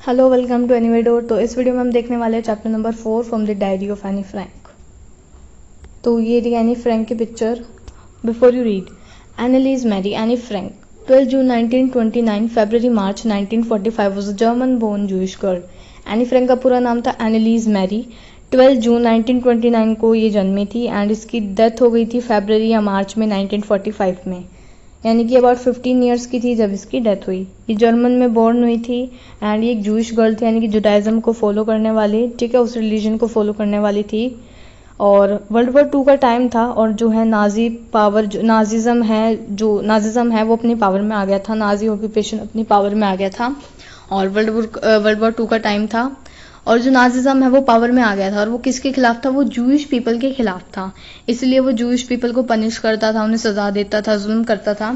Hello, welcome to anyway door. तो इस video में हम देखने वाले हैं chapter number 4 from the diary of Anne Frank. तो ये रही एनी फ्रैंक की picture. Before you read, Annelies Marie Anne Frank 12 June 1929 February March 1945 was a German born Jewish girl। Anne Frank का पूरा नाम था एनालीज मैरी। 12 जून 1929 को ये जन्मी थी एंड इसकी डेथ हो गई थी फरवरी या मार्च में 1945 में, यानी कि अबाउट 15 ईयर्स की थी जब इसकी डेथ हुई। ये जर्मन में बॉर्न हुई थी एंड ये एक जूइश गर्ल थी, यानी कि जुडाइज़म को फॉलो करने वाली, ठीक है, उस रिलीजन को फॉलो करने वाली थी। और वर्ल्ड वॉर 2 का टाइम था और जो है नाजी पावर, जो नाजिज़म है वो अपनी पावर में आ गया था, नाजी ऑक्यूपेशन अपनी पावर में आ गया था। और वर्ल्ड वॉर 2 का टाइम था और जो नाजिज़म है वो पावर में आ गया था। और वो किसके खिलाफ था? वो जूइश पीपल के खिलाफ था। इसलिए वो जूइश पीपल को पनिश करता था, उन्हें सजा देता था, जुल्म करता था।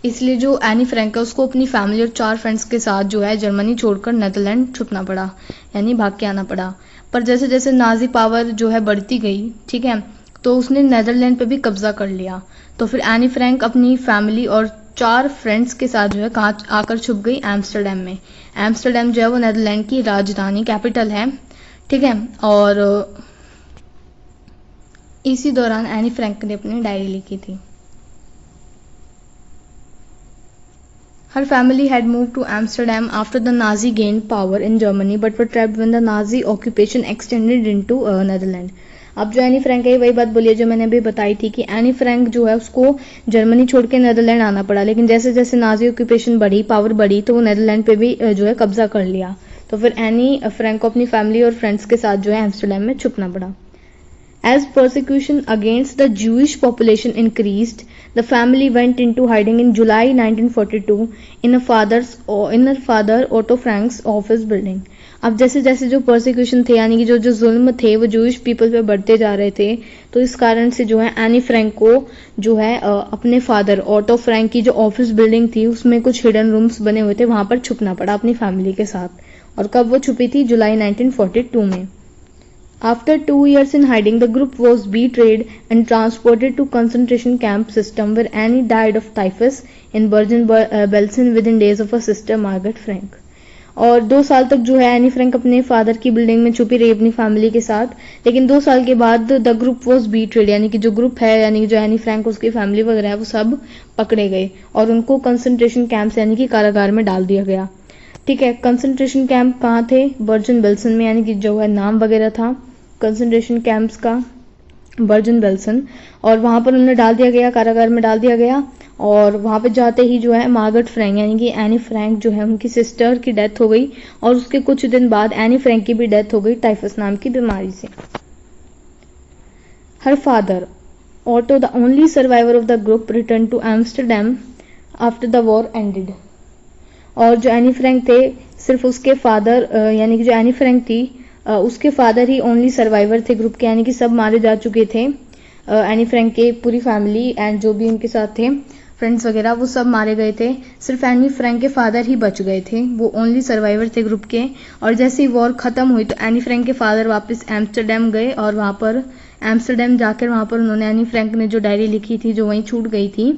इसलिए जो एनी फ्रैंक है उसको अपनी फैमिली और 4 फ्रेंड्स के साथ जो है जर्मनी छोड़कर नेदरलैंड छुपना पड़ा, यानी भाग के आना पड़ा। पर जैसे जैसे नाजी पावर जो है बढ़ती गई, ठीक है, तो उसने नेदरलैंड पे भी कब्जा कर लिया। तो फिर एनी फ्रैंक अपनी फैमिली और 4 फ्रेंड्स के साथ जो है कहाँ आकर छुप गई? एम्स्टर्डम में। एम्स्टर्डम जो है वो नेदरलैंड की राजधानी कैपिटल है, ठीक है। और इसी दौरान एनी फ्रैंक ने अपनी डायरी लिखी थी। Her family had moved to Amsterdam after the Nazi gained power in Germany but were trapped when the Nazi occupation extended into Netherlands। अब जो एनी फ्रैंक है वही बात बोलिए जो मैंने अभी बताई थी कि एनी फ्रैंक जो है उसको जर्मनी छोड़ के नेदरलैंड आना पड़ा, लेकिन जैसे जैसे नाजी ऑक्यूपेशन बढ़ी, पावर बढ़ी, तो वो नेदरलैंड पे भी जो है कब्जा कर लिया। तो फिर एनी फ्रैंक को अपनी फैमिली और फ्रेंड्स के साथ जो है एम्स्टरडैम में छुपना पड़ा। As persecution against the Jewish population increased, the family went into hiding in July 1942 in her father Otto Frank's office building। अब जैसे जैसे जो परसिक्यूशन थे, यानी कि जो जो जुल्म थे वो जूइश पीपल पे बढ़ते जा रहे थे, तो इस कारण से जो है एनी फ्रैंक को जो है अपने फादर ऑटो फ्रैंक की जो ऑफिस बिल्डिंग थी उसमें कुछ हिडन रूम्स बने हुए थे, वहां पर छुपना पड़ा अपनी फैमिली के साथ। और कब वो छुपी थी? जुलाई 1942 में। After 2 years in hiding, the group was betrayed and transported to concentration camp system where Annie died of typhus in Bergen-Belsen within days of her sister Margaret Frank। और 2 साल तक जो है एनी फ्रैंक अपने फादर की building में छुपी रही अपनी फैमिली के साथ, लेकिन 2 साल के बाद द ग्रुप वॉज बीट्रेड, यानी कि जो ग्रुप है, यानी कि जो एनी फ्रैंक उसकी फैमिली वगैरह है वो सब पकड़े गए और उनको कंसंट्रेशन कैंप यानी कि कारागार में डाल दिया गया, ठीक है। कंसंट्रेशन कैंप कहाँ थे? बर्जन बेल्सन में, यानी कि जो है नाम वगैरह था कंसंट्रेशन कैंप्स का बर्जन बेल्सन। और वहां पर उन्हें डाल दिया गया, कारागार में डाल दिया गया। और वहां पे जाते ही जो है मार्गरेट फ्रैंक यानी कि एनी फ्रैंक जो है उनकी सिस्टर की डेथ हो गई और उसके कुछ दिन बाद एनी फ्रैंक की भी डेथ हो गई टाइफस नाम की बीमारी से। Her father Otto, the only survivor of the group, return to Amsterdam after the war ended. और जो एनी फ्रैंक थे, सिर्फ उसके फादर यानी कि जो एनी फ्रैंक थी उसके फादर ही ओनली सर्वाइवर थे ग्रुप के, यानी कि सब मारे जा चुके थे। एनी फ्रैंक के पूरी फैमिली एंड जो भी उनके साथ थे फ्रेंड्स वगैरह वो सब मारे गए थे। सिर्फ एनी फ्रैंक के फादर ही बच गए थे, वो ओनली सर्वाइवर थे ग्रुप के। और जैसे ही वॉर खत्म हुई तो एनी फ्रैंक के फादर वापस एम्स्टरडैम गए और वहां पर एम्स्टरडैम जाकर वहां पर उन्होंने एनी फ्रैंक ने जो डायरी लिखी थी जो वहीं छूट गई थी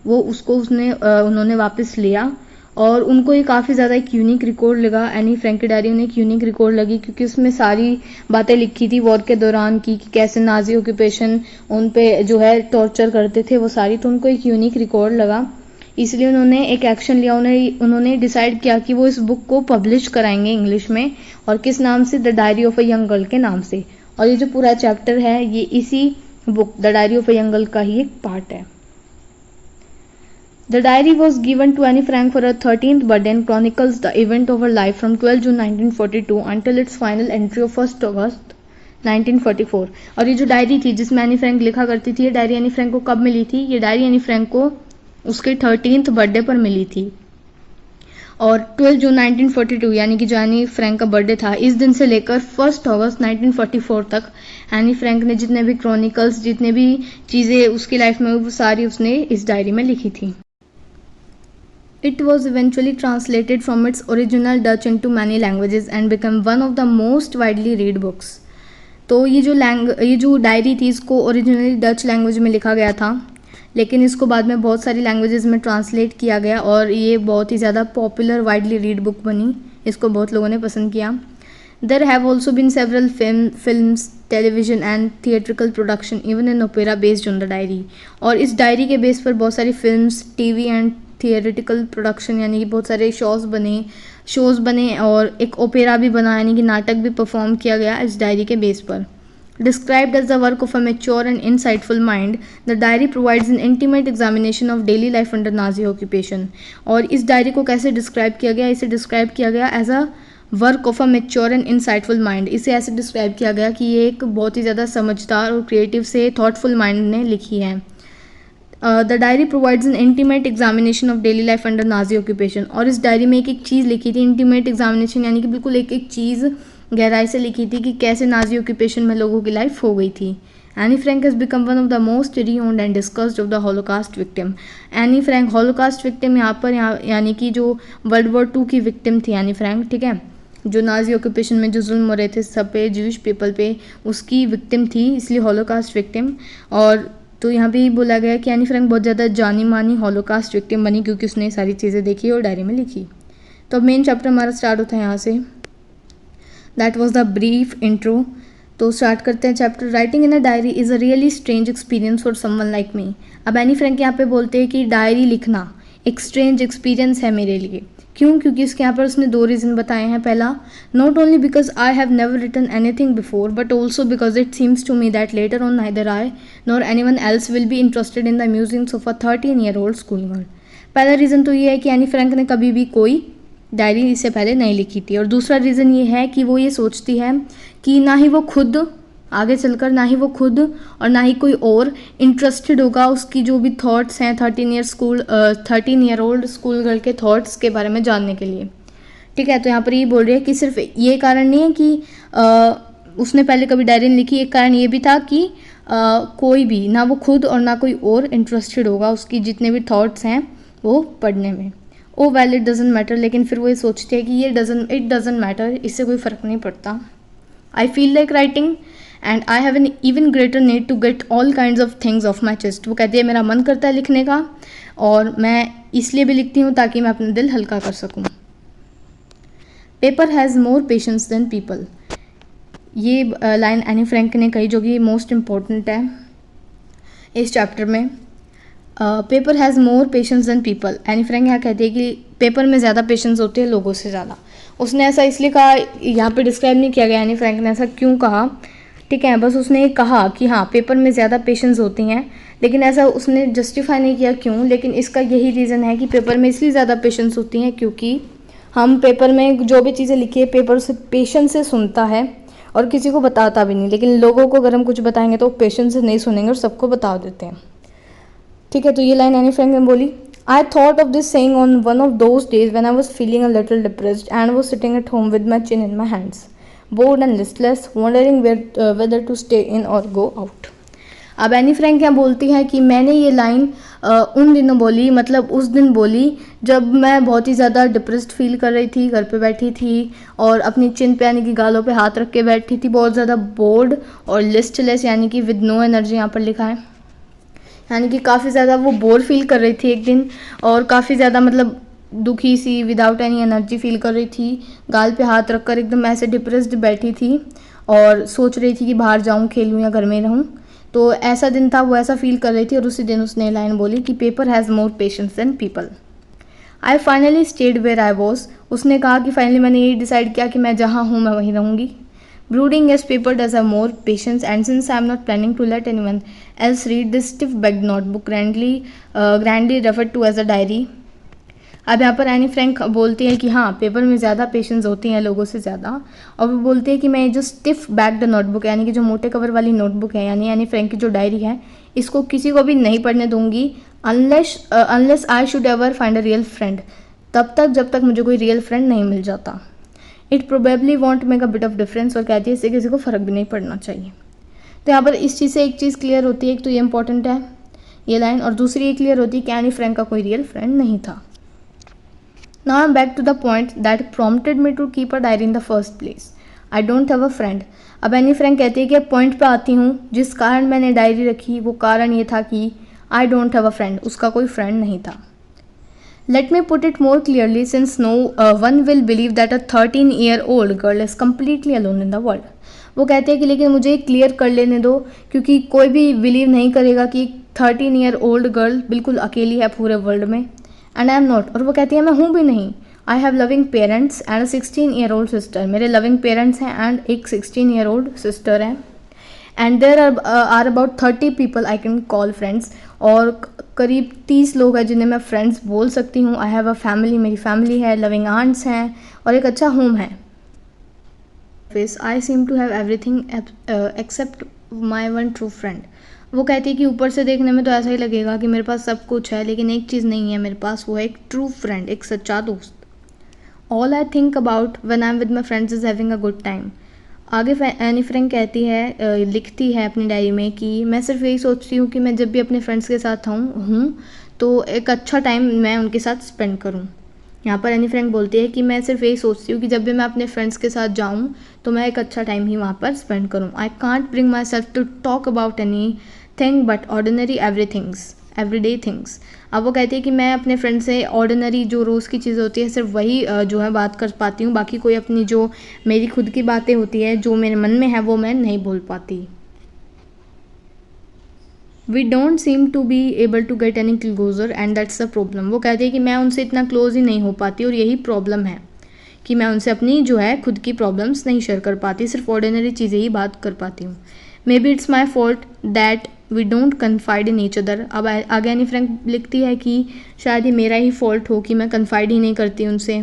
वो उन्होंने वापस लिया। और उनको ये काफ़ी ज़्यादा एक यूनिक रिकॉर्ड लगा, एनी फ्रैंक की डायरी उन्हें एक यूनिक रिकॉर्ड लगी क्योंकि उसमें सारी बातें लिखी थी वॉर के दौरान की कि कैसे नाजी ऑक्यूपेशन उन पे जो है टॉर्चर करते थे वो सारी, तो उनको एक यूनिक रिकॉर्ड लगा। इसलिए उन्होंने एक एक्शन लिया, उन्होंने डिसाइड किया कि वो इस बुक को पब्लिश कराएंगे इंग्लिश में, और किस नाम से? The diary of a young girl के नाम से। और ये जो पूरा चैप्टर है ये इसी book the diary of a young girl का ही एक पार्ट है। The diary was given to Annie Frank for her 13th birthday and chronicles the event of her life from 12 June 1942 until its final entry of 1 August 1944। और ये जो diary थी जिसमें Anne Frank लिखा करती थी, ये डायरी एनी फ्रैंक को कब मिली थी? ये डायरी एनी फ्रैंक को उसके 13th बर्थडे पर मिली थी। और 12 जून 1942 यानी कि जो एनी फ्रैंक का बर्थडे था, इस दिन से लेकर 1 अगस्त 1944 तक एनी फ्रैंक ने जितने भी क्रॉनिकल्स, जितने भी चीज़ें उसकी लाइफ में वो सारी उसने इस डायरी में लिखी थी। It was eventually translated from its original Dutch into many languages and became one of the most widely read books। तो ये जो डायरी थी इसको ओरिजिनली डच लैंग्वेज में लिखा गया था, लेकिन इसको बाद में बहुत सारी लैंग्वेजेस में ट्रांसलेट किया गया और ये बहुत ही ज़्यादा पॉपुलर वाइडली रीड बुक बनी इसको बहुत लोगों ने पसंद किया। There have also been several films, television and theatrical production, even an opera based on the diary. और इस डायरी के बेस पर बहुत सारी films, TV and theatrical production यानी कि बहुत सारे शोज़ बने और एक ओपेरा भी बना यानी कि नाटक भी परफॉर्म किया गया इस डायरी के बेस पर। Described as the work of a mature and insightful mind, the diary provides an intimate examination of daily life under Nazi occupation. और इस डायरी को कैसे डिस्क्राइब किया गया? इसे डिस्क्राइब किया गया as a work of a mature and insightful mind. इसे ऐसे डिस्क्राइब किया गया कि ये एक बहुत ही ज़्यादा समझदार और क्रिएटिव से थॉटफुल माइंड ने लिखी है। The diary provides N intimate examination of daily life under Nazi occupation. और इस डायरी में एक चीज़ लिखी थी, इंटीमेट एग्जामिनेशन यानी कि बिल्कुल एक चीज़ गहराई से लिखी थी कि कैसे नाजी ऑक्यूपेशन में लोगों की लाइफ हो गई थी। Anne Frank has become one of the most renowned and discussed of the Holocaust victim. Anne Frank Holocaust victim यहाँ पर यानी कि जो वर्ल्ड वॉर 2 की विक्टिम थी एनी फ्रैंक, ठीक है, जो नाजी ऑक्यूपेशन में जो जुल्म हो रहे थे सब पे, ज्यूइश पीपल पे, उसकी विक्टिम थी, इसलिए हॉलोकास्ट विक्टिम। और तो यहाँ पे बोला गया कि एनी फ्रैंक बहुत ज़्यादा जानी मानी हॉलोकास्ट विक्टिम बनी क्योंकि उसने सारी चीज़ें देखी और डायरी में लिखी। तो अब मेन चैप्टर हमारा स्टार्ट होता है यहाँ से। That was the brief intro. तो स्टार्ट करते हैं chapter. Writing in a diary is a really strange experience for someone like me. अब एनी फ्रैंक यहाँ पे बोलते हैं कि डायरी लिखना एक स्ट्रेंज एक्सपीरियंस है मेरे लिए। क्यों? क्योंकि इसके यहाँ पर उसने 2 रीज़न बताए हैं। पहला, not only because I have never written anything before but also because it seems to me that later on neither I nor any one else will be interested in the musings of a 13-year-old school girl. पहला reason तो ये है कि any Frank ने कभी भी कोई diary इससे पहले नहीं लिखी थी। और दूसरा रीज़न ये है कि वो ये सोचती है कि ना ही वो खुद आगे चलकर, ना ही वो खुद और ना ही कोई और इंटरेस्टेड होगा उसकी जो भी थॉट्स हैं 13-year-old स्कूल गर्ल के थॉट्स के बारे में जानने के लिए। ठीक है, तो यहाँ पर ये बोल रही है कि सिर्फ ये कारण नहीं है कि उसने पहले कभी डायरी नहीं लिखी, एक कारण ये भी था कि कोई भी, ना वो खुद और ना कोई और इंटरेस्टेड होगा उसकी जितने भी थॉट्स हैं वो पढ़ने में। ओ वेल इट डजेंट मैटर, लेकिन फिर वो ये सोचते हैं कि इट डजेंट मैटर, इससे कोई फ़र्क नहीं पड़ता। I feel like writing and I have an even greater need to get all kinds of things off my chest. वो कहती है मेरा मन करता है लिखने का और मैं इसलिए भी लिखती हूँ ताकि मैं अपना दिल हल्का कर सकूँ। Paper has more patience than people, ये लाइन एनी फ्रैंक ने कही जो कि मोस्ट इम्पॉर्टेंट है इस चैप्टर में। Paper has more patience than people. Anne Frank यहाँ कहती है कि पेपर में ज़्यादा पेशेंस होती है लोगों से ज़्यादा। उसने ऐसा इसलिए कहा, यहाँ पे डिस्क्राइब नहीं किया गया एनी फ्रैंक ने ऐसा क्यों कहा, ठीक है, बस उसने कहा कि हाँ पेपर में ज़्यादा पेशेंस होती हैं, लेकिन ऐसा उसने जस्टिफाई नहीं किया क्यों। लेकिन इसका यही रीज़न है कि पेपर में इसलिए ज़्यादा पेशेंस होती हैं क्योंकि हम पेपर में जो भी चीज़ें लिखी है पेपर से पेशेंस से सुनता है और किसी को बताता भी नहीं। लेकिन लोगों को अगर हम कुछ बताएंगे तो पेशेंस से नहीं सुनेंगे और सबको बता देते हैं। ठीक है, तो ये लाइन एनी फ्रैंक ने बोली। I thought of this saying on one of those days when I was feeling a little depressed and was sitting at home with my chin in my hands, bored and listless, wondering whether to stay in or go out. अब Anne Frank यहाँ बोलती है कि मैंने ये line उन दिनों बोली, मतलब उस दिन बोली जब मैं बहुत ही ज़्यादा डिप्रेस्ड फील कर रही थी, घर पे बैठी थी और अपनी चिन पे यानी कि गालों पे हाथ रख के बैठी थी, बहुत ज़्यादा बोर्ड और लिस्टलेस यानी कि विद नो एनर्जी यहाँ पर लिखा है, यानी कि काफ़ी ज़्यादा वो बोर फील कर रही थी एक दिन और काफ़ी ज़्यादा मतलब दुखी सी, विदाउट एनी एनर्जी फील कर रही थी, गाल पे हाथ रखकर एकदम ऐसे डिप्रेस्ड बैठी थी और सोच रही थी कि बाहर जाऊँ, खेलूँ या घर में रहूँ। तो ऐसा दिन था, वो ऐसा फील कर रही थी और उसी दिन उसने लाइन बोली कि paper has more patience than people. I finally stayed where I was. उसने कहा कि फाइनली मैंने यही डिसाइड किया कि मैं जहाँ हूँ मैं वहीं रहूँगी। Brooding as paper does have more patience, and since I am not planning to let anyone else read this stiff-backed notebook, grandly referred to as a diary. अब यहाँ पर एनी फ्रैंक बोलती है कि हाँ पेपर में ज़्यादा पेशेंस होती हैं लोगों से ज़्यादा, और वो बोलती है कि मैं जो स्टिफ बैक्ड नोटबुक यानी कि जो मोटे कवर वाली नोटबुक है यानी एनी फ्रैंक की जो डायरी है, इसको किसी को भी नहीं पढ़ने दूंगी unless I should ever find a real friend, तब तक जब तक मुझे कोई रियल फ्रेंड नहीं मिल जाता। It probably want make a bit of difference, और कहती है इससे किसी को फ़र्क भी नहीं पड़ना चाहिए। तो यहाँ पर इस चीज़ से एक चीज़ क्लियर होती है, एक तो ये इंपॉर्टेंट है ये लाइन, और दूसरी ये क्लियर होती है कि एनी फ्रैंक का कोई रियल फ्रेंड नहीं था। Now I am back to the point that prompted me to keep a diary in the first place. I don't have a friend. अब एनी फ्रैंक कहती है कि अब पॉइंट पे आती हूँ, जिस कारण मैंने डायरी रखी वो कारण ये था कि आई डोंट हैव अ फ्रेंड, उसका कोई फ्रेंड नहीं था। Let me put it more clearly, since no one will believe that a 13-year-old girl is completely alone in the world. वो कहते हैं कि लेकिन मुझे क्लियर कर लेने दो, क्योंकि कोई भी बिलीव नहीं करेगा कि 13-year-old गर्ल बिल्कुल अकेली है पूरे वर्ल्ड में. And I am not. और वो कहती है मैं हूँ भी नहीं. I have loving parents and 16-year-old sister. मेरे लविंग पेरेंट्स हैं एंड एक 16-year-old सिस्टर है. And there are about 30 people I can call friends. और करीब 30 लोग हैं जिन्हें मैं फ्रेंड्स बोल सकती हूँ. I have a family. मेरी फैमिली है, लविंग आंट्स हैं और एक अच्छा होम है. I seem to have everything except my one true friend. वो कहती है कि ऊपर से देखने में तो ऐसा ही लगेगा कि मेरे पास सब कुछ है, लेकिन एक चीज़ नहीं है मेरे पास, वो है एक ट्रू फ्रेंड, एक सच्चा दोस्त. All I think about when I am with my friends is having a good time. आगे एनी फ्रैंक कहती है, लिखती है अपनी डायरी में कि मैं सिर्फ यही सोचती हूँ कि मैं जब भी अपने फ्रेंड्स के साथ हूँ तो एक अच्छा टाइम मैं उनके साथ स्पेंड करूँ. यहाँ पर एनी फ्रैंक बोलती है कि मैं सिर्फ यही सोचती हूँ कि जब भी मैं अपने फ्रेंड्स के साथ जाऊँ तो मैं एक अच्छा टाइम ही वहाँ पर स्पेंड करूँ. I can't bring myself to talk about anything but ordinary everyday things. अब वो कहती है कि मैं अपने फ्रेंड से ऑर्डिनरी जो रोज़ की चीज़ें होती है सिर्फ वही जो है बात कर पाती हूँ. बाकी कोई अपनी जो मेरी खुद की बातें होती है जो मेरे मन में है वो मैं नहीं बोल पाती. We don't seem to be able to get any closer and that's the problem. वो कहती है कि मैं उनसे इतना क्लोज ही नहीं हो पाती और यही प्रॉब्लम है कि मैं उनसे अपनी जो है खुद की प्रॉब्लम्स नहीं शेयर कर पाती, सिर्फ ऑर्डिनरी चीज़ें ही बात कर पाती हूँ. Maybe it's my fault that we don't confide in each other. अब आगे एनी फ्रैंक लिखती है कि शायद ये मेरा ही फॉल्ट हो कि मैं कन्फाइड ही नहीं करती उनसे.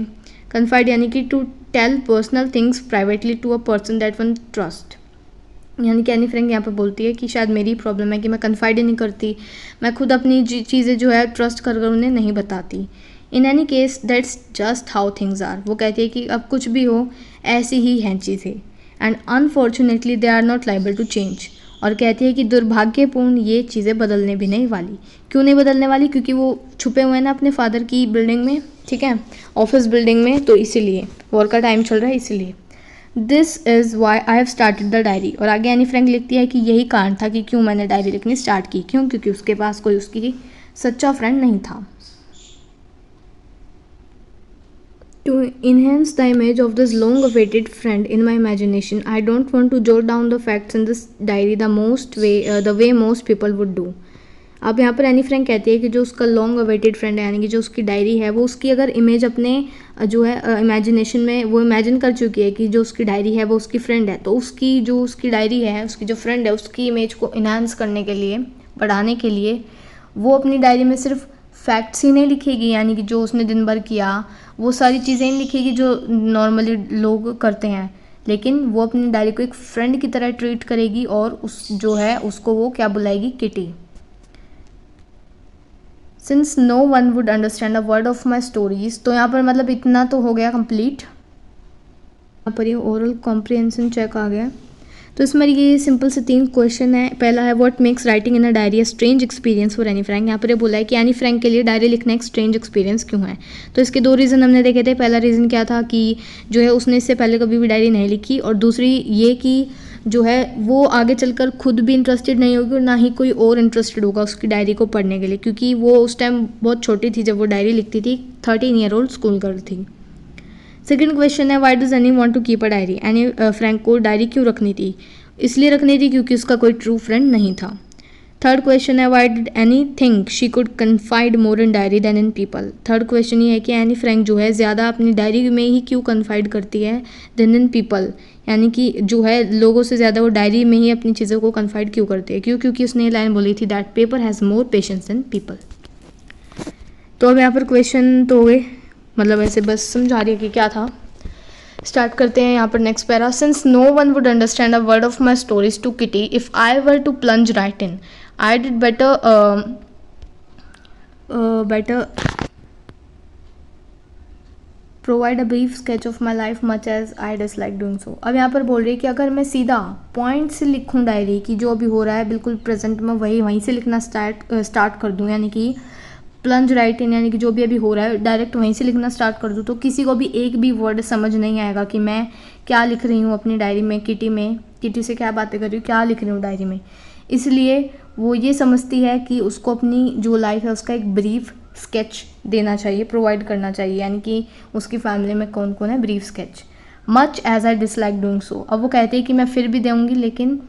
कन्फाइड यानी कि to tell personal things privately to a person that one trust. यानी कि एनी फ्रैंक यहाँ पर बोलती है कि शायद मेरी प्रॉब्लम है कि मैं कन्फाइड ही नहीं करती, मैं खुद अपनी चीज़ें जो है ट्रस्ट कर उन्हें नहीं बताती. In any case that's just how things are. वो कहती है कि अब कुछ भी हो ऐसी ही हैं चीज़ें. And unfortunately they are not liable to change. और कहती है कि दुर्भाग्यपूर्ण ये चीज़ें बदलने भी नहीं वाली. क्यों नहीं बदलने वाली? क्योंकि वो छुपे हुए हैं ना अपने फादर की बिल्डिंग में, ठीक है, ऑफिस बिल्डिंग में, तो इसीलिए वॉर का टाइम चल रहा है इसीलिए. This is why I have started the diary. और आगे एनी फ्रैंक लिखती है कि यही कारण था कि क्यों मैंने डायरी लिखनी स्टार्ट की. क्यों? क्योंकि उसके पास कोई उसकी सच्चा फ्रेंड नहीं था. To enhance the image of this long-awaited friend in my imagination, I don't want to jot down the facts in this diary the way most people would do. अब यहाँ पर एनी फ्रैंक कहती है कि जो उसका लॉन्ग अवेटेड फ्रेंड है, यानी कि जो उसकी डायरी है, वो उसकी अगर इमेज अपने जो है इमेजिनेशन में वो इमेजिन कर चुकी है कि जो उसकी डायरी है वो उसकी फ्रेंड है, तो उसकी जो उसकी डायरी है, उसकी जो फ्रेंड है, उसकी इमेज को इन्हांस करने के लिए, बढ़ाने के लिए वो अपनी डायरी में सिर्फ फैक्ट्स ही नहीं लिखेगी, यानी कि जो उसने दिन भर किया वो सारी चीज़ें ही लिखेगी जो नॉर्मली लोग करते हैं, लेकिन वो अपनी डायरी को एक फ्रेंड की तरह ट्रीट करेगी और उस जो है उसको वो क्या बुलाएगी? Kitty. Since no one would understand a word of my stories. तो यहाँ पर मतलब इतना तो हो गया कंप्लीट. यहाँ पर ये ओरल कॉम्प्रिहेंशन चेक आ गया. तो इसमें ये सिंपल से 3 क्वेश्चन है. पहला है what makes writing in a diary a strange experience for any Frank. यहाँ पर ये बोला है कि एनी फ्रैंक के लिए डायरी लिखना एक स्ट्रेंज एक्सपीरियंस क्यों है. तो इसके 2 रीज़न हमने देखे थे. पहला रीज़न क्या था कि जो है उसने इससे पहले कभी भी डायरी नहीं लिखी, और दूसरी ये कि जो है वो आगे चलकर खुद भी इंटरेस्टेड नहीं होगी और ना ही कोई और इंटरेस्टेड होगा उसकी डायरी को पढ़ने के लिए, क्योंकि वो उस टाइम बहुत छोटी थी जब वो डायरी लिखती थी. 13-year-old स्कूल गर्ल थी. सेकेंड क्वेश्चन है why does Anne want to keep a diary. Anne Frank को डायरी क्यों रखनी थी? इसलिए रखनी थी क्योंकि उसका कोई ट्रू फ्रेंड नहीं था. थर्ड क्वेश्चन है why did Anne think she could confide more in diary than in people. Third question ये है कि एनी फ्रैंक जो है ज़्यादा अपनी डायरी में ही क्यों कन्फाइड करती है देन इन पीपल, यानी कि जो है लोगों से ज़्यादा वो डायरी में ही अपनी चीज़ों को कन्फाइड क्यों करती है. क्यों? क्योंकि उसने ये लाइन बोली थी that paper has more patience than people. तो अब यहाँ पर क्वेश्चन तो हो गए, मतलब ऐसे बस समझा रही है कि क्या था. स्टार्ट करते हैं यहाँ पर next para. Since no one would understand a word of my stories to Kitty if I were to plunge right in I did better provide a brief sketch of my life much as I dislike doing so. अब यहाँ पर बोल रही है कि अगर मैं सीधा पॉइंट से लिखूँ डायरी की जो अभी हो रहा है बिल्कुल प्रेजेंट में वहीं से लिखना स्टार्ट कर दूँ, यानी कि प्लंज राइट इन, यानी कि जो भी अभी हो रहा है डायरेक्ट वहीं से लिखना स्टार्ट कर दूँ, तो किसी को भी एक भी वर्ड समझ नहीं आएगा कि मैं क्या लिख रही हूँ अपनी डायरी में, किटी से क्या बातें कर रही हूँ, क्या लिख रही हूँ डायरी में. इसलिए वो ये समझती है कि उसको अपनी जो लाइफ है उसका एक ब्रीफ स्केच देना चाहिए, प्रोवाइड करना चाहिए, यानी कि उसकी फैमिली में कौन कौन है, brief sketch. Much as I dislike doing so, अब वो कहते हैं कि मैं फिर भी दूँगी, लेकिन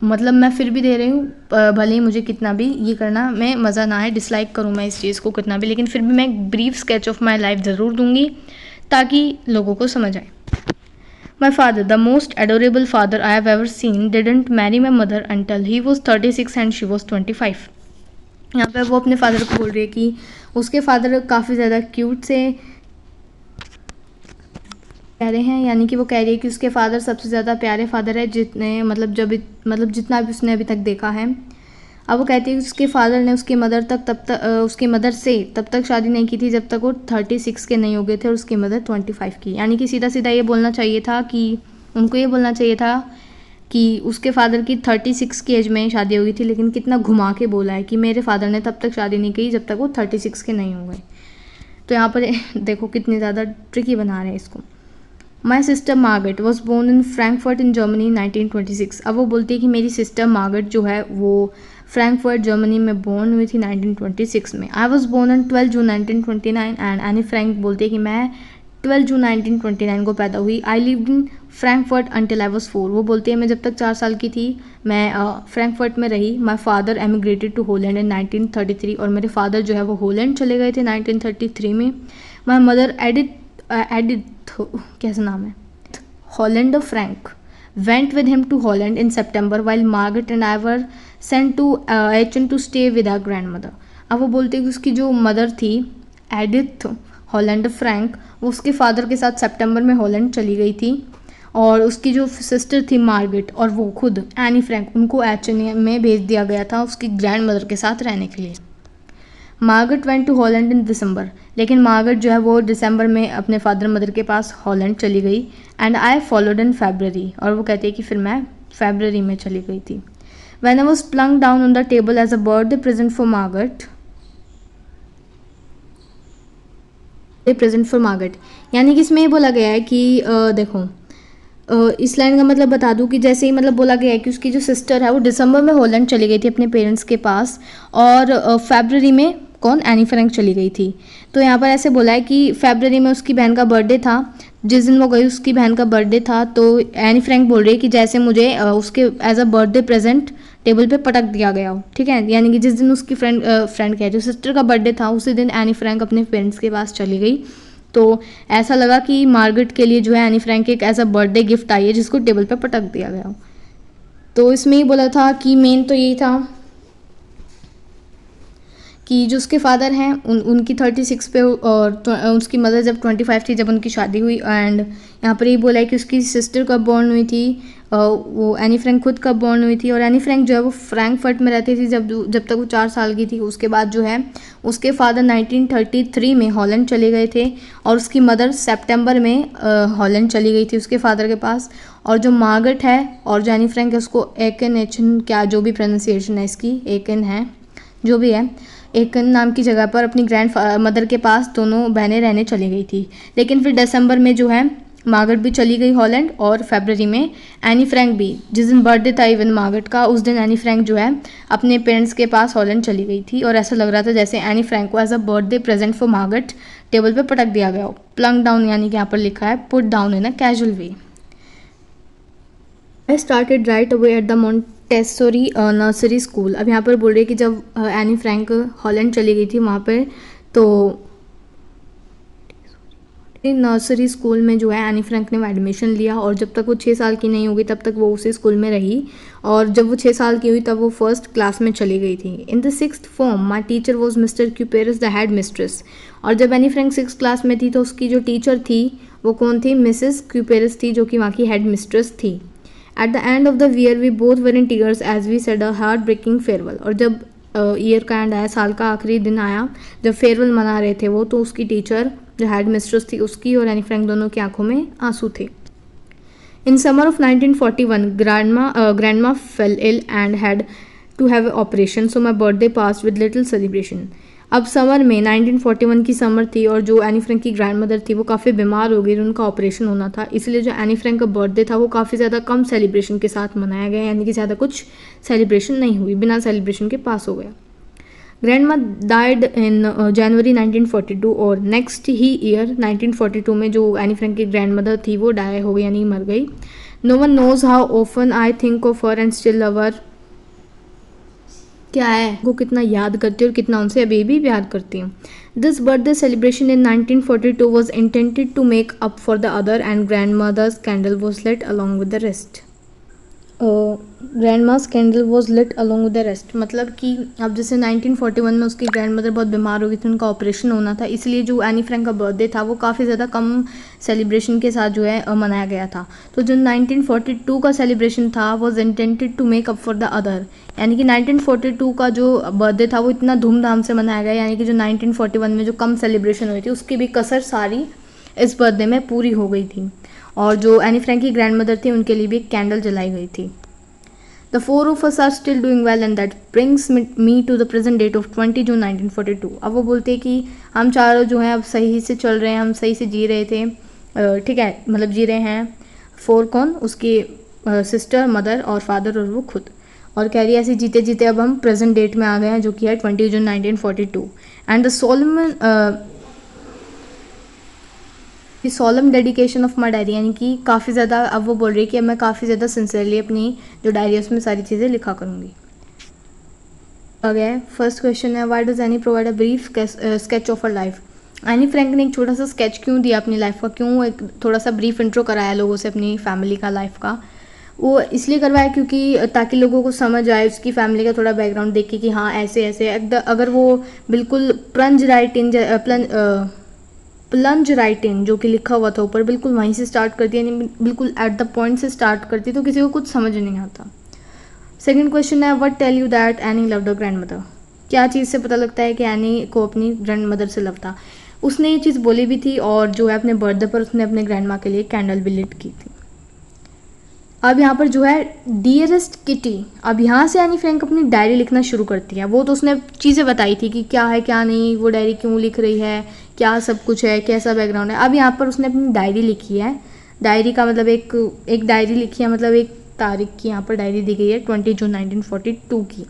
मतलब मैं फिर भी दे रही हूँ, भले ही मुझे कितना भी ये करना मैं मज़ा ना आए, डिसलाइक करूँ मैं इस चीज़ को कितना भी, लेकिन फिर भी मैं एक brief sketch of my life ज़रूर दूँगी ताकि लोगों को समझ आए। My father, the most adorable father I have ever seen, didn't marry my mother until he was 36 and she was 25. यहाँ पे वो अपने फादर को बोल रही है कि उसके फादर काफ़ी ज़्यादा क्यूट से प्यारे हैं, यानी कि वो कह रही है कि उसके फादर सबसे ज़्यादा प्यारे फादर है जितने मतलब जितना भी उसने अभी तक देखा है। अब वो कहती है कि उसके फादर ने उसकी मदर से तब तक शादी नहीं की थी जब तक वो 36 के नहीं हो गए थे और उसकी मदर 25 की, यानी कि सीधा सीधा ये बोलना चाहिए था कि उनको ये बोलना चाहिए था कि उसके फादर की 36 की एज में शादी हो गई थी, लेकिन कितना घुमा के बोला है कि मेरे फादर ने तब तक शादी नहीं की जब तक वो 36 के नहीं हो गए। तो यहाँ पर देखो कितनी ज़्यादा ट्रिकी बना रहे हैं इसको। My sister Margaret was born in Frankfurt in Germany 1926। अब वो बोलती है कि मेरी सिस्टर मार्गरेट जो है वो फ्रैंकफर्ट जर्मनी में बोर्न हुई थी 1926 में। I was born on 12 June 1929 and Anne Frank बोलती है कि मैं 12 जून 1929 को पैदा हुई। I lived in Frankfurt until I was 4। वो बोलती है मैं जब तक 4 साल की थी मैं फ्रैंकफर्ट में रही। माई फादर एमिग्रेटेड टू होलैंड इन 1933, और मेरे फादर जो है वो होलैंड चले गए थे 1933 में। माई मदर एडिथ कैसा नाम है, Holland Frank went with him to Holland in September while Margaret and I were sent to Aachen to stay with our grandmother। अब वो बोलते हैं कि उसकी जो मदर थी एडिथ हॉलैंड फ्रैंक, वो उसके फादर के साथ सितंबर में हॉलैंड चली गई थी, और उसकी जो सिस्टर थी मार्गरेट और वो खुद एनी फ्रैंक, उनको एचन में भेज दिया गया था उसकी ग्रैंड मदर के साथ रहने के लिए। मार्गरेट वेंट टू हॉलैंड इन दिसंबर, लेकिन मार्गरेट जो है वो दिसंबर में अपने फादर मदर के पास हॉलैंड चली गई। And I followed in February, और वो कहती है कि फिर मैं फेब्रवरी में चली गई थी। When I was plunk down on the table as a birthday present for Margaret, यानी कि इसमें ये बोला गया है कि देखो इस लाइन का मतलब बता दूं कि जैसे ही मतलब बोला गया है कि उसकी जो सिस्टर है वो दिसंबर में हॉलैंड चली गई थी अपने पेरेंट्स के पास, और फेब्रवरी में कौन, एनी फ्रैंक चली गई थी। तो यहाँ पर ऐसे बोला है कि फेब्रवरी में उसकी बहन का बर्थडे था, जिस दिन वो गई उसकी बहन का बर्थडे था, तो एनी फ्रैंक बोल रही है कि जैसे मुझे उसके as a birthday present table पे पटक दिया गया हो, ठीक है। यानी कि जिस दिन उसकी फ्रेंड क्या है जो सिस्टर का बर्थडे था उसी दिन एनी फ्रैंक अपने पेरेंट्स के पास चली गई। तो ऐसा लगा कि मार्गरेट के लिए जो है एनी फ्रैंक एक एज अ बर्थडे गिफ्ट आई है जिसको टेबल पे पटक दिया गया हो। तो इसमें ही बोला था कि मेन तो यही था कि जो उसके फादर हैं उनकी 36 पे और उसकी मदर जब 25 थी जब उनकी शादी हुई। एंड यहाँ पर ये बोला है कि उसकी सिस्टर कब बॉर्न हुई थी, वो एनी फ्रैंक खुद कब बॉर्न हुई थी, और एनी फ्रैंक जो है वो फ्रैंकफर्ट में रहती थी जब तक वो 4 साल की थी। उसके बाद जो है उसके फादर 1933 में हॉलैंड चले गए थे, और उसकी मदर सितंबर में हॉलैंड चली गई थी उसके फादर के पास। और जो मार्गरेट है और जो एनी फ्रैंक है उसको एचन क्या जो भी प्रोनाउंसिएशन है इसकी, एचन है जो भी है, एकन नाम की जगह पर अपनी ग्रैंड मदर के पास दोनों बहनें रहने चली गई थी। लेकिन फिर दिसंबर में जो है मार्गरेट भी चली गई हॉलैंड, और फरवरी में एनी फ्रैंक भी, जिस दिन बर्थडे था इवन मार्गरेट का उस दिन एनी फ्रैंक जो है अपने पेरेंट्स के पास हॉलैंड चली गई थी। और ऐसा लग रहा था जैसे एनी फ्रैंक को as a birthday present for Margaret table पे पटक दिया गया हो। प्लंग डाउन यानी कि यहाँ पर लिखा है put down in a casual way. I started right away at the Montessori nursery school. अब यहाँ पर बोल रही है कि जब एनी फ्रैंक हॉलैंड चली गई थी वहाँ पर, तो नर्सरी स्कूल में जो है एनी फ्रैंक ने एडमिशन लिया, और जब तक वो 6 साल की नहीं होगी तब तक वो उसी स्कूल में रही, और जब वो 6 साल की हुई तब वो फर्स्ट क्लास में चली गई थी। In the 6th form my teacher was mister Kuperus the head mistress. और जब एनी फ्रैंक 6th क्लास में थी तो उसकी जो टीचर थी वो कौन थी, मिसेस क्यूपेरस थी, जो कि वहाँ की हेड मिस्ट्रेस थी। At the end of the year we both were in tears as we said a heartbreaking farewell. और जब ईयर का एंड आया, साल का आखिरी दिन आया, जब फेयरवेल मना रहे थे वो, तो उसकी टीचर जो हेड मिस्ट्रेस थी उसकी और एनी फ्रैंक दोनों की आंखों में आंसू थे। In summer of 1941 grandma fell ill and had to have operation, so my birthday pass with little celebration. अब समर में 1941 की समर थी और जो एनी फ्रैंक की ग्रैंड मदर थी वो काफ़ी बीमार हो गई, उनका ऑपरेशन होना था, इसलिए जो एनी फ्रैंक का बर्थडे था वो काफ़ी ज़्यादा कम सेलिब्रेशन के साथ मनाया गया, यानी कि ज़्यादा कुछ सेलिब्रेशन नहीं हुई, बिना सेलिब्रेशन के पास हो गया। ग्रैंडमा डाइड इन जनवरी 1942 और नेक्स्ट ही ईयर 1942 में जो एनी फ्रैंक की ग्रैंड मदर थी वो डाई हो गई यानी मर गई. No one knows how often I think of her and still love her. क्या है वो कितना याद करती हूँ और कितना उनसे अभी भी प्यार करती हूँ. This birthday celebration in 1942 was intended to make up for the other and grandmother's candle was lit along with the rest. Grandma's candle was lit along with the rest मतलब कि अब जैसे 1941 में उसकी grand mother बहुत बीमार हो गई थी, उनका ऑपरेशन होना था, इसलिए जो एनी फ्रैंक का बर्थडे था वो काफ़ी ज़्यादा कम सेलिब्रेशन के साथ जो है मनाया गया था. तो जो 1942 का सेलिब्रेशन था was intended to make up for the other, यानी कि 1942 का जो बर्थडे था वो इतना धूमधाम से मनाया गया, यानी कि जो 1941 में जो कम सेलिब्रेशन हुई थी उसकी भी कसर सारी इस बर्थडे में पूरी हो गई थी. और जो एनी फ्रैंक की ग्रैंड मदर थी उनके लिए भी एक कैंडल जलाई गई थी. The four of us are still doing well and that brings me to the present date of 20 June 1942. अब वो बोलते हैं कि हम चारों जो हैं अब सही से चल रहे हैं, हम सही से जी रहे थे, ठीक है, मतलब जी रहे हैं. फोर कौन, उसकी सिस्टर, मदर और फादर और वो खुद. और कह रही है ऐसे जीते जीते अब हम प्रेजेंट डेट में आ गए हैं जो कि है 20 June 1942. And the solemn dedication of my diary, यानी कि काफ़ी ज़्यादा अब वो बोल रही है कि अब मैं काफ़ी ज़्यादा सिंसियरली अपनी जो डायरी है उसमें सारी चीज़ें लिखा करूँगी. अगेन फर्स्ट क्वेश्चन है why does Anne provide a brief sketch of her life. Anne Frank ने एक छोटा सा स्केच क्यों दिया अपनी लाइफ का, क्यों एक थोड़ा सा ब्रीफ इंट्रो कराया लोगों से अपनी फैमिली का, लाइफ का. वो इसलिए करवाया क्योंकि ताकि लोगों को समझ आए उसकी फैमिली का थोड़ा बैकग्राउंड देख के कि हाँ ऐसे ऐसे. अगर वो बिल्कुल प्लंज राइट इन जो कि लिखा हुआ था ऊपर बिल्कुल वहीं से स्टार्ट करती है, यानी बिल्कुल एट द पॉइंट से स्टार्ट करती तो किसी को कुछ समझ नहीं आता. सेकंड क्वेश्चन है what tell you that Anne loved her grandmother. क्या चीज़ से पता लगता है कि एनी को अपनी ग्रैंड मदर से लव था. उसने ये चीज़ बोली भी थी और जो है अपने बर्थडे पर उसने अपने ग्रैंड माँ के लिए कैंडल भी लिट की थी. अब यहाँ पर जो है डियरेस्ट किटी, अब यहाँ से एनी फ्रैंक अपनी डायरी लिखना शुरू करती है. वो तो उसने चीज़ें बताई थी कि क्या है क्या नहीं, वो डायरी क्यों लिख रही है, क्या सब कुछ है, कैसा बैकग्राउंड है. अब यहाँ पर उसने अपनी डायरी लिखी है. डायरी का मतलब एक डायरी लिखी है, मतलब एक तारीख की यहाँ पर डायरी दी गई है 20 जून 1942 की.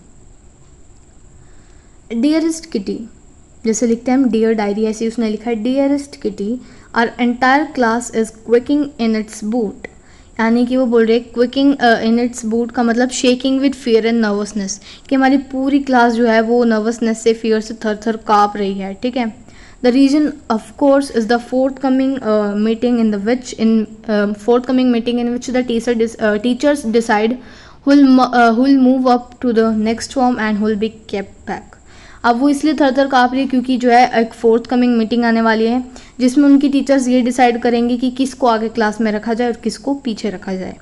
डियरेस्ट किटी जैसे लिखते हैं हम डियर डायरी, ऐसे उसने लिखा है dearest Kitty our entire class is quaking in its boots, यानी कि वो बोल रहे क्विकिंग इन इट्स बूट का मतलब shaking with fear and nervousness, कि हमारी पूरी क्लास जो है वो नर्वसनेस से, फियर से थर थर काँप रही है. ठीक है. The reason of course is the forthcoming meeting in which the teachers decide who'll move up to the next form and who'll be kept back. अब वो इसलिए थर थर काँप रही है क्योंकि जो है एक फोर्थ कमिंग मीटिंग आने वाली है जिसमें उनकी टीचर्स ये डिसाइड करेंगे कि किसको आगे क्लास में रखा जाए और किसको पीछे रखा जाए.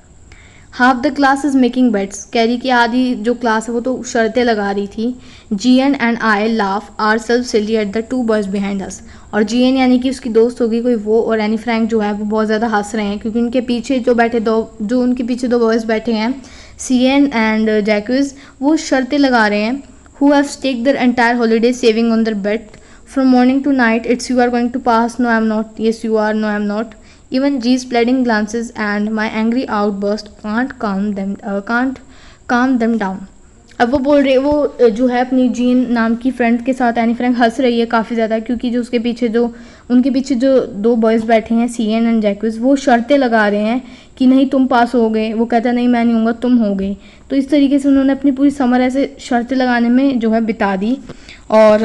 Half the class is making bets, कह रही कि आधी जो क्लास है वो तो शर्तें लगा रही थी. GN and I laugh ourselves silly at the two boys behind us, और जीएन यानी कि उसकी दोस्त होगी कोई वो, और एनी फ्रैंक जो है वो बहुत ज़्यादा हंस रहे हैं क्योंकि उनके पीछे जो उनके पीछे दो बॉयज़ बैठे हैं सीएन एंड जैक्विज, वो शर्तें लगा रहे हैं. who have staked their entire holiday saving on their bet from morning to night. It's you are going to pass, no I'm not, yes you are, no I'm not. Even G's pleading glances and my angry outburst can't calm them down. अब वो बोल रही है, वो जो है अपनी gene नाम की फ्रेंड के साथ एनी फ्रैंक हंस रही है काफ़ी ज़्यादा क्योंकि जो उनके पीछे जो दो बॉयज़ बैठे हैं सीएन एंड जैक्विस, वो शर्तें लगा रहे हैं कि नहीं तुम पास हो गए, वो कहता नहीं मैं नहीं होऊंगा तुम हो गए. तो इस तरीके से उन्होंने अपनी पूरी समर ऐसे शर्तें लगाने में जो है बिता दी. और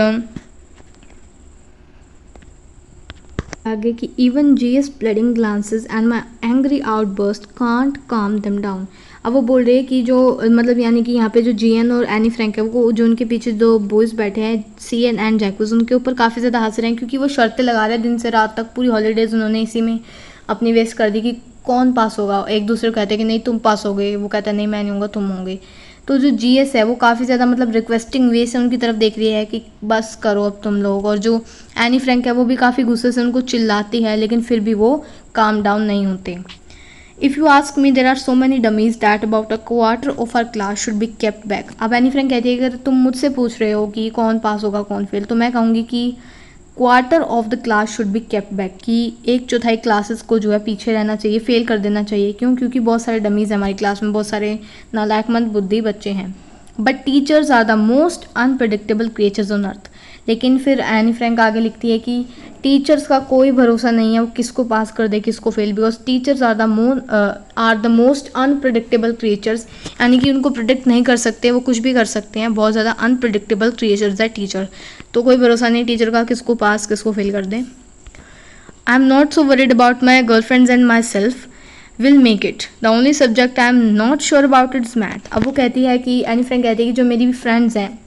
आगे कि even GS blooding glances and my angry outburst can't काम देम डाउन. अब वो बोल रहे हैं कि जो मतलब यानी कि यहाँ पे जो जीएन और एनी फ्रैंक है वो जो उनके पीछे दो बॉयज़ बैठे हैं सीएन एंड जैक्विस, उनके ऊपर काफ़ी ज़्यादा हंस रहे हैं क्योंकि वो शर्तें लगा रहे हैं दिन से रात तक. पूरी हॉलीडेज़ उन्होंने इसी में अपनी वेस्ट कर दी कि कौन पास होगा. एक दूसरे को कहते हैं कि नहीं तुम पास हो गए, वो कहता है नहीं मैं नहीं होऊंगा तुम होंगे. तो जो जीएस है वो काफ़ी ज़्यादा मतलब रिक्वेस्टिंग वे से उनकी तरफ देख रही है कि बस करो अब तुम लोग. और जो एनी फ्रैंक है वो भी काफ़ी गुस्से से उनको चिल्लाती है लेकिन फिर भी वो काम डाउन नहीं होते. If you ask me there are so many dummies that about a quarter of our class should be kept back. अब एनी फ्रैंक कहती है अगर तुम मुझसे पूछ रहे हो कि कौन पास होगा कौन फेल, तो मैं कहूँगी कि quarter of the class should be kept back, कि 1/4 क्लासेस को जो है पीछे रहना चाहिए, फेल कर देना चाहिए. क्यों? क्योंकि बहुत सारे डमीज़ हैं हमारी क्लास में, बहुत सारे नालायकमंद बुद्धि बच्चे हैं. But teachers are the most unpredictable creatures on earth. लेकिन फिर एनी फ्रैंक आगे लिखती है कि टीचर्स का कोई भरोसा नहीं है वो किसको पास कर दे किसको fail, because teachers are the most unpredictable creatures, यानी कि उनको प्रिडिक्ट नहीं कर सकते, वो कुछ भी कर सकते हैं, बहुत ज़्यादा अनप्रडिक्टेबल क्रिएचर्स है टीचर। तो कोई भरोसा नहीं टीचर का किसको पास किसको फेल कर दे। I am not so worried about my girlfriends and my self will make it, the only subject I am not sure about it's math. अब वो कहती है कि एनी फ्रैंक कहती है कि जो मेरी फ्रेंड्स हैं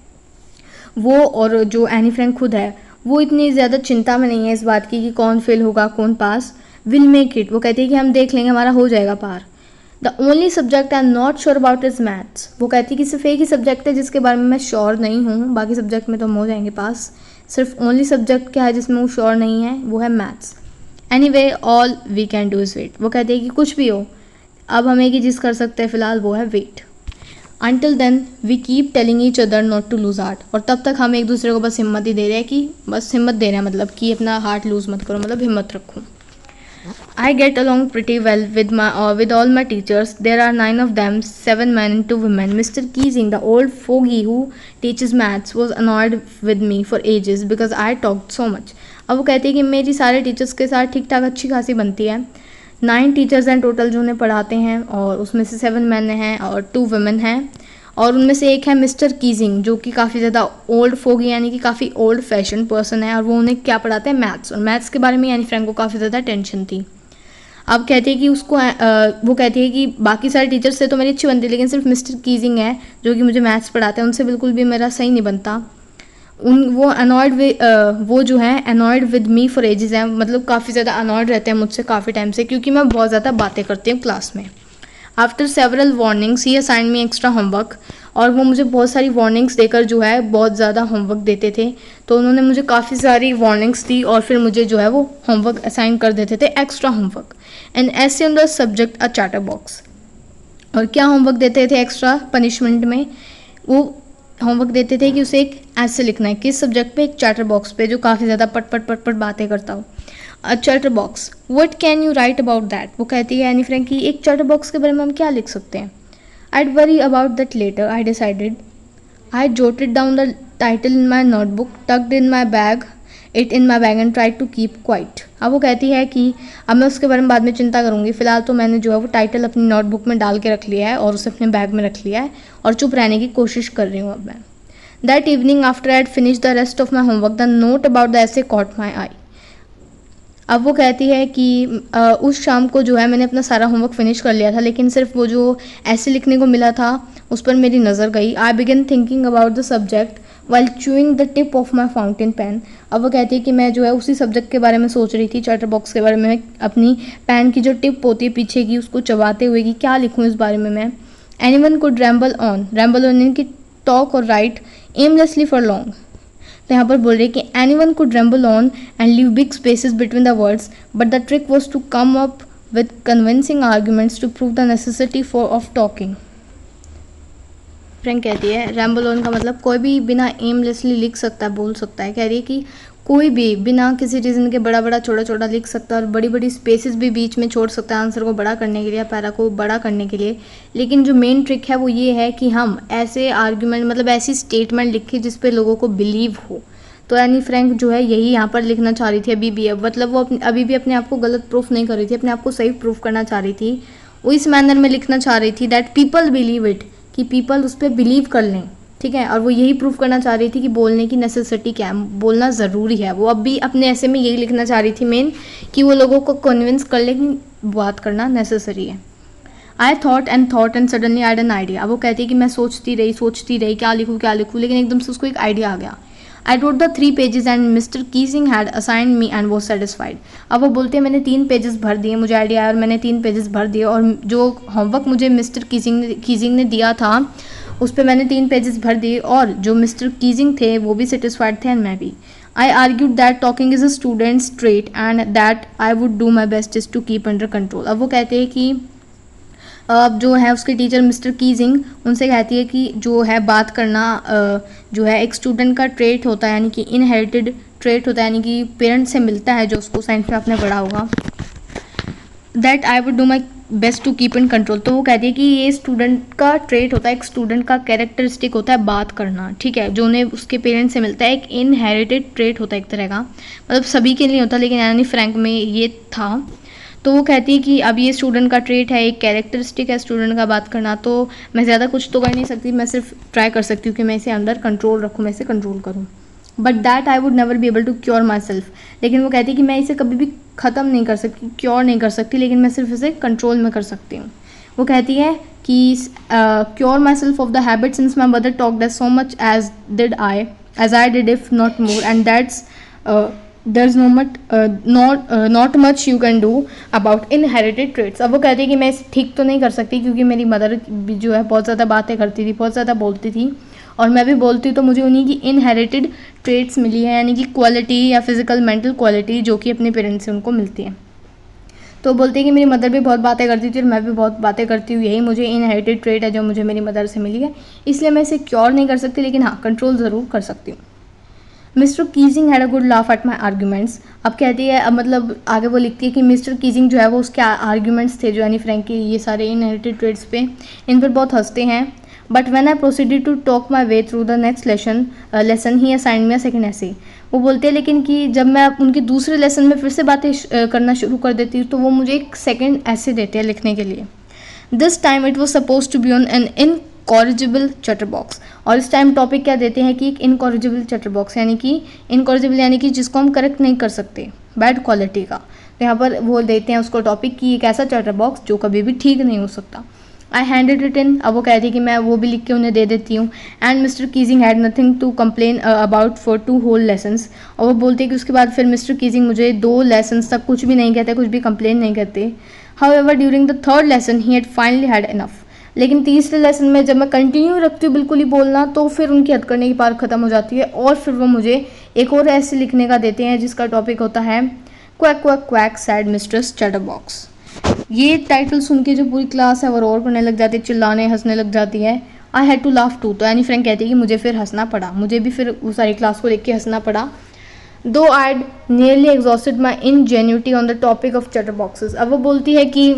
वो और जो एनी फ्रैंक खुद है वो इतनी ज़्यादा चिंता में नहीं है इस बात की कि कौन फेल होगा कौन पास। विल मेक इट, वो कहती है कि हम देख लेंगे हमारा हो जाएगा पार। The only subject I am not sure about is maths, वो कहती है कि सिर्फ एक ही सब्जेक्ट है जिसके बारे में मैं श्योर नहीं हूँ, बाकी सब्जेक्ट में तो हम हो जाएंगे पास। सिर्फ ओनली सब्जेक्ट क्या है जिसमें वो श्योर नहीं है वो है maths. Anyway all we can do is wait, वो कहते हैं कि कुछ भी हो अब हम एक ही चीज़ कर सकते हैं फ़िलहाल वो है wait. Until then we keep telling each other not to lose heart, और तब तक हम एक दूसरे को बस हिम्मत ही दे रहे हैं कि बस हिम्मत दे रहे हैं, मतलब कि अपना हार्ट लूज़ मत करो, मतलब हिम्मत रखो। I get along pretty well with all my teachers. There are 9 of them, 7 men and 2 women. Mr. Keesing, the old fogey who teaches maths, was annoyed with me for ages because I talked so much. अब वो कहती है कि मेरी सारे teachers के साथ ठीक ठाक अच्छी खासी बनती है। 9 टीचर्स हैं टोटल जो उन्हें पढ़ाते हैं, और उसमें से 7 मैन हैं और 2 वुमेन हैं, और उनमें से एक है मिस्टर कीजिंग जो कि काफ़ी ज़्यादा ओल्ड फोगी यानी कि काफ़ी ओल्ड फैशन पर्सन है, और वो उन्हें क्या पढ़ाते हैं मैथ्स, और मैथ्स के बारे में यानी फ्रैंक को काफ़ी ज़्यादा टेंशन थी। अब कहती है कि उसको वो कहती है कि बाकी सारे टीचर्स से तो मेरी अच्छी बनती है लेकिन सिर्फ मिस्टर कीजिंग है जो कि मुझे मैथ्स पढ़ाते हैं, उनसे बिल्कुल भी मेरा सही नहीं बनता। वो जो है annoyed with me for ages हैं, मतलब काफ़ी ज़्यादा अनॉयड रहते हैं मुझसे काफ़ी टाइम से क्योंकि मैं बहुत ज़्यादा बातें करती हूँ क्लास में। आफ्टर सेवरल वार्निंग्स ही असाइन मी एक्स्ट्रा होमवर्क, और वो मुझे बहुत सारी वार्निंग्स देकर जो है बहुत ज़्यादा होमवर्क देते थे, तो उन्होंने मुझे काफ़ी सारी वार्निंग्स दी और फिर मुझे जो है वो होमवर्क असाइन कर देते थे, एक्स्ट्रा होमवर्क। एंड ऐसे on the subject a chatter box, और क्या होमवर्क देते थे एक्स्ट्रा पनिशमेंट में, वो होमवर्क देते थे कि उसे एक ऐसे लिखना है किस सब्जेक्ट पे, एक चैटर बॉक्स पे जो काफ़ी ज़्यादा पट पट बातें करता हो। A chatter box, what can you write about that, वो कहती है एनी फ्रैंक की एक चैटर बॉक्स के बारे में हम क्या लिख सकते हैं। I'd worry about that later, I decided. I jotted down the title in my notebook, tucked in my bag, and tried to keep quiet. अब वो कहती है कि अब मैं उसके बारे में बाद में चिंता करूँगी, फ़िलहाल तो मैंने जो है वो टाइटल अपनी नोटबुक में डाल के रख लिया है और उसे अपने बैग में रख लिया है और चुप रहने की कोशिश कर रही हूँ अब मैं। That evening after I had finished the rest of my homework, the note about the essay caught my eye. अब वो कहती है कि उस शाम को जो है मैंने अपना सारा होमवर्क फिनिश कर लिया था लेकिन सिर्फ वो जो ऐसे लिखने को मिला था उस पर मेरी नज़र गई। I began thinking about the subject while chewing the tip of my fountain pen. अब वो कहती है कि मैं जो है उसी सब्जेक्ट के बारे में सोच रही थी, चैटर बॉक्स के बारे में, अपनी पेन की जो टिप होती है पीछे की उसको चबाते हुए कि क्या लिखूँ इस बारे में मैं। Anyone could ramble on की टॉक और राइट एमलेसली फॉर लॉन्ग। तो यहाँ पर बोल रही है कि anyone could ramble on and leave big spaces between the words but the trick was to come up with convincing arguments to prove the necessity for of talking. Frank कहती है ramble on का मतलब कोई भी बिना aimlessly लिख सकता है, बोल सकता है। कह रही है कि कोई भी बिना किसी रीज़न के बड़ा बड़ा छोटा छोटा लिख सकता है और बड़ी बड़ी स्पेसेस भी बीच में छोड़ सकता है आंसर को बड़ा करने के लिए, पैरा को बड़ा करने के लिए। लेकिन जो मेन ट्रिक है वो ये है कि हम ऐसे आर्ग्यूमेंट मतलब ऐसी स्टेटमेंट लिखें जिस पे लोगों को बिलीव हो। तो एनी फ्रैंक जो है यही यहाँ पर लिखना चाह रही थी अभी भी, मतलब वो अभी भी अपने आप को गलत प्रूफ नहीं कर रही थी, अपने आप को सही प्रूफ करना चाह रही थी। वो इस मैनर में लिखना चाह रही थी दैट पीपल बिलीव इट, कि पीपल उस पर बिलीव कर लें, ठीक है। और वो यही प्रूफ करना चाह रही थी कि बोलने की नेसेसिटी क्या है, बोलना ज़रूरी है। वो अब भी अपने ऐसे में यही लिखना चाह रही थी मेन, कि वो लोगों को कन्विंस कर ले कि बात करना नेसेसरी है। I thought and suddenly I had an idea. अब वो कहती है कि मैं सोचती रही क्या लिखूँ लेकिन एकदम से उसको एक आइडिया आ गया। I wrote the 3 pages and mister Keesing had assigned me and was satisfied. अब वो बोलते हैं मैंने 3 पेजेस भर दिए, मुझे आइडिया आया और मैंने 3 पेजेस भर दिए, और जो होमवर्क मुझे मिस्टर कीजिंग ने दिया था उस पर मैंने 3 पेजेस भर दिए, और जो मिस्टर कीजिंग थे वो भी सेटिस्फाइड थे एंड मैं भी। I argued that talking is a student's trait and that I would do my best to keep under control. अब वो कहते हैं कि अब जो है उसके टीचर मिस्टर कीजिंग उनसे कहती है कि जो है बात करना जो है एक स्टूडेंट का ट्रेट होता है, यानी कि इनहेरिटेड ट्रेट होता है, यानी कि पेरेंट्स से मिलता है, जो उसको साइंस में आपने पढ़ा होगा। That I would do my best to keep in control. तो वो कहती है कि ये स्टूडेंट का ट्रेट होता है, एक स्टूडेंट का कैरेक्टरिस्टिक होता है बात करना, ठीक है, जो उन्हें उसके पेरेंट्स से मिलता है, एक इनहेरिटेड ट्रेट होता है एक तरह का, मतलब सभी के लिए होता है लेकिन एनी फ्रैंक में ये था। तो वो कहती है कि अब ये स्टूडेंट का ट्रेट है, एक कैरेक्टरिस्टिक है स्टूडेंट का बात करना, तो मैं ज़्यादा कुछ तो कर नहीं सकती, मैं सिर्फ ट्राई कर सकती हूँ कि मैं इसे अंदर कंट्रोल रखूँ, मैं इसे कंट्रोल करूँ। But that I would never be able to cure myself. लेकिन वो कहती है कि मैं इसे कभी भी ख़त्म नहीं कर सकती, क्योर नहीं कर सकती, लेकिन मैं सिर्फ इसे कंट्रोल में कर सकती हूँ। वो कहती है कि cure myself of the habit since my mother talked as so much as I did if not more, and that's there's no much not much you can do about inherited traits। अब वो कहती है कि मैं इसे ठीक तो नहीं कर सकती क्योंकि मेरी मदर भी जो है बहुत ज़्यादा बातें करती थी, बहुत ज़्यादा बोलती थी, और मैं भी बोलती हूँ, तो मुझे उन्हीं की इनहेरिटेड ट्रेट्स मिली है, यानी कि क्वालिटी या फिजिकल मेंटल क्वालिटी जो कि अपने पेरेंट्स से उनको मिलती है। तो बोलती है कि मेरी मदर भी बहुत बातें करती थी और मैं भी बहुत बातें करती हूँ, यही मुझे इनहेरिटेड ट्रेट है जो मुझे मेरी मदर से मिली है, इसलिए मैं इसे क्योर नहीं कर सकती, लेकिन हाँ कंट्रोल ज़रूर कर सकती हूँ। Mister Keesing had a good laugh at my arguments. अब कहती है, अब मतलब आगे वो लिखती है कि मिस्टर कीजिंग जो है वो उसके आर्ग्यूमेंट्स थे जो एनी फ्रैंक के ये सारे इनहेरिटेड ट्रेड्स पे, इन पर बहुत हंसते हैं। But when I proceeded to talk my way through the next lesson he assign me a second essay. वो बोलते हैं लेकिन कि जब मैं उनके दूसरे लेसन में फिर से बातें करना शुरू कर देती हूँ तो वो मुझे एक सेकेंड ऐसे देते हैं लिखने के लिए। This time it was suppose to be on an incorrigible chatterbox. और इस टाइम टॉपिक क्या देते हैं कि एक इनकॉरिजिबल चटर बॉक्स, यानी कि इनकॉरिजिबल यानी कि जिसको हम करेक्ट नहीं कर सकते, बैड क्वालिटी का। तो यहाँ पर वो देते हैं उसको टॉपिक कि एक ऐसा चटर बॉक्स जो कभी भी ठीक नहीं हो सकता। आई हैंडेड इट इन। अब वो कहती है कि मैं वो भी लिख के उन्हें दे देती हूँ। And mister Keesing had nothing to complain about for 2 whole lessons. और वो बोलते हैं कि उसके बाद फिर मिस्टर कीजिंग मुझे 2 लेसन्स तक कुछ भी नहीं कहते, कुछ भी कंप्लेन नहीं करते। However during the third lesson he had finally had enough. लेकिन तीसरे लेसन में जब मैं कंटिन्यू रखती हूँ बिल्कुल ही बोलना, तो फिर उनकी हद करने की पार ख़त्म हो जाती है और फिर वो मुझे एक और ऐसे लिखने का देते हैं जिसका टॉपिक होता है quack quack quack said mistress chatterbox. ये टाइटल सुन के जो पूरी क्लास है वो रोर करने लग जाती है, चिल्लाने हंसने लग जाती है। I had to laugh too. तो एनी फ्रैंक कहती है कि मुझे फिर हंसना पड़ा, मुझे भी फिर वो सारी क्लास को देख के हंसना पड़ा। Though I had nearly exhausted my ingenuity on the topic of chatter boxes. अब वो बोलती है कि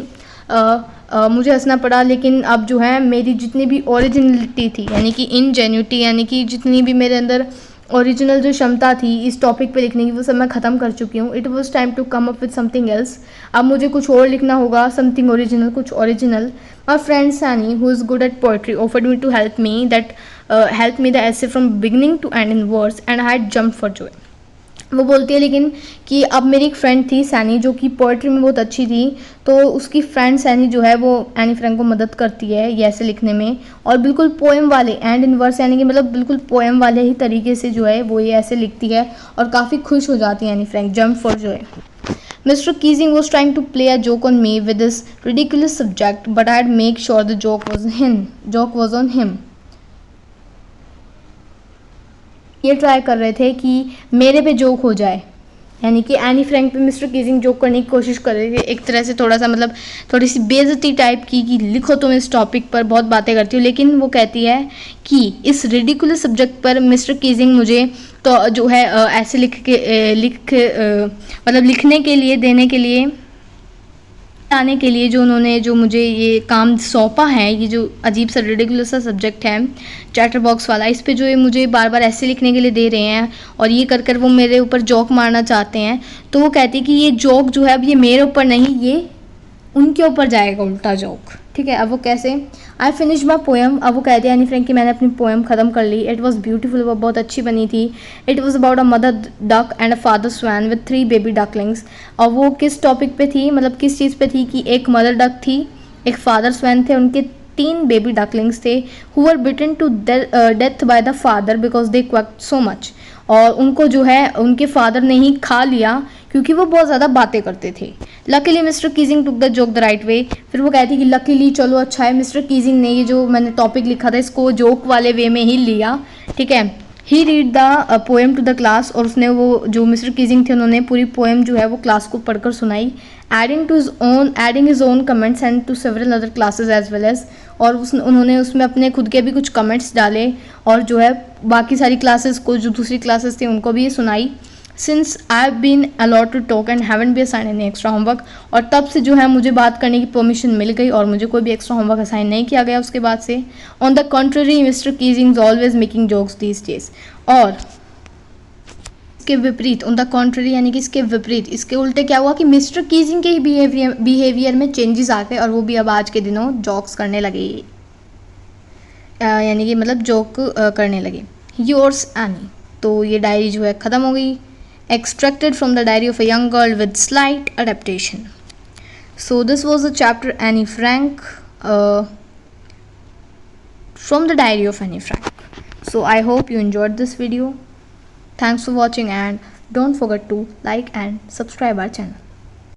मुझे हंसना पड़ा, लेकिन अब जो है मेरी जितनी भी ओरिजिनलिटी थी, यानी कि इनजेन्युइटी, यानी कि जितनी भी मेरे अंदर ओरिजिनल जो क्षमता थी इस टॉपिक पे लिखने की, वो सब मैं ख़त्म कर चुकी हूँ। It was time to come up with something else. अब मुझे कुछ और लिखना होगा, समथिंग ओरिजिनल, कुछ original. My friend Sanne who is good at poetry offered me to help me the essay from beginning to end in words and I had jump for joy. वो बोलती है लेकिन कि अब मेरी एक फ्रेंड थी सैनी जो कि पोइट्री में बहुत अच्छी थी, तो उसकी फ्रेंड सैनी जो है वो एनी फ्रैंक को मदद करती है ये ऐसे लिखने में, और बिल्कुल पोएम वाले एंड इन वर्स, यानी कि मतलब बिल्कुल पोएम वाले ही तरीके से जो है वो ये ऐसे लिखती है और काफ़ी खुश हो जाती है Anne Frank, jump for Joy. Mr. Keesing was trying to play a joke on me with this ridiculous subject, but I had make sure the joke was on him. ये ट्राई कर रहे थे कि मेरे पे जोक हो जाए, यानी कि एनी फ्रैंक पे मिस्टर कीजिंग जोक करने की कोशिश कर रहे थे, एक तरह से थोड़ा सा मतलब थोड़ी सी बेइज्जती टाइप की कि लिखो तुम इस टॉपिक पर, बहुत बातें करती हो। लेकिन वो कहती है कि इस रिडिकुलस सब्जेक्ट पर मिस्टर कीजिंग मुझे तो जो है ऐसे मतलब लिखने के लिए, देने के लिए, आने के लिए जो मुझे ये काम सौंपा है, ये जो अजीब सा रिडिकुलस सा सब्जेक्ट है चैटर बॉक्स वाला, इस पे जो ये मुझे बार बार ऐसे लिखने के लिए दे रहे हैं और ये कर वो मेरे ऊपर जोक मारना चाहते हैं। तो वो कहती है कि ये जोक जो है अब ये मेरे ऊपर नहीं, ये उनके ऊपर जाएगा उल्टा जोक, ठीक है। अब वो कैसे, आई फिनिश माई पोएम। अब वो कहते हैं एनी फ्रैंक कि मैंने अपनी पोएम ख़त्म कर ली। इट वॉज ब्यूटीफुल, वो बहुत अच्छी बनी थी। It was about a mother duck and a father swan with 3 baby ducklings. और वो किस टॉपिक पे थी, मतलब किस चीज़ पे थी कि एक मदर डक थी, एक फादर स्वैन थे, उनके 3 बेबी डकलिंग्स थे, who were bitten to death by the father because they quacked so much. और उनको जो है उनके फादर ने ही खा लिया क्योंकि वो बहुत ज़्यादा बातें करते थे। Luckily mister Keesing took the joke the right way. फिर वो कहती कि लकीली, चलो अच्छा है, मिस्टर कीजिंग ने ये जो मैंने टॉपिक लिखा था इसको जोक वाले वे में ही लिया, ठीक है। He read the poem to the class. और उसने वो जो मिस्टर कीजिंग थे उन्होंने पूरी पोएम जो है वो क्लास को पढ़कर सुनाई, adding his own comments and to several other classes as well as. और उन्होंने उसमें अपने खुद के भी कुछ कमेंट्स डाले और जो है बाकी सारी क्लासेस को, जो दूसरी क्लासेस थी उनको भी ये सुनाई। Since I have been allowed to talk and haven't be assign any extra homework, और तब से जो है मुझे बात करने की परमिशन मिल गई और मुझे कोई भी एक्स्ट्रा होमवर्क असाइन नहीं किया गया उसके बाद से. On the contrary mister Keesing always making jokes these days. और इसके विपरीत, ऑन द कॉन्ट्ररी यानी कि इसके विपरीत, इसके उल्टे क्या हुआ कि मिस्टर कीजिंग के ही बिहेवियर में चेंजेस आ गए और वो भी अब आज के दिनों जोक्स करने लगे, यानी कि मतलब जोक करने लगे. Yours any. तो ये डायरी जो है ख़त्म हो गई. Extracted from the diary of a young girl with slight adaptation. So this was the chapter Annie Frank, from the diary of Annie Frank. So I hope you enjoyed this video. Thanks for watching and don't forget to like and subscribe our channel.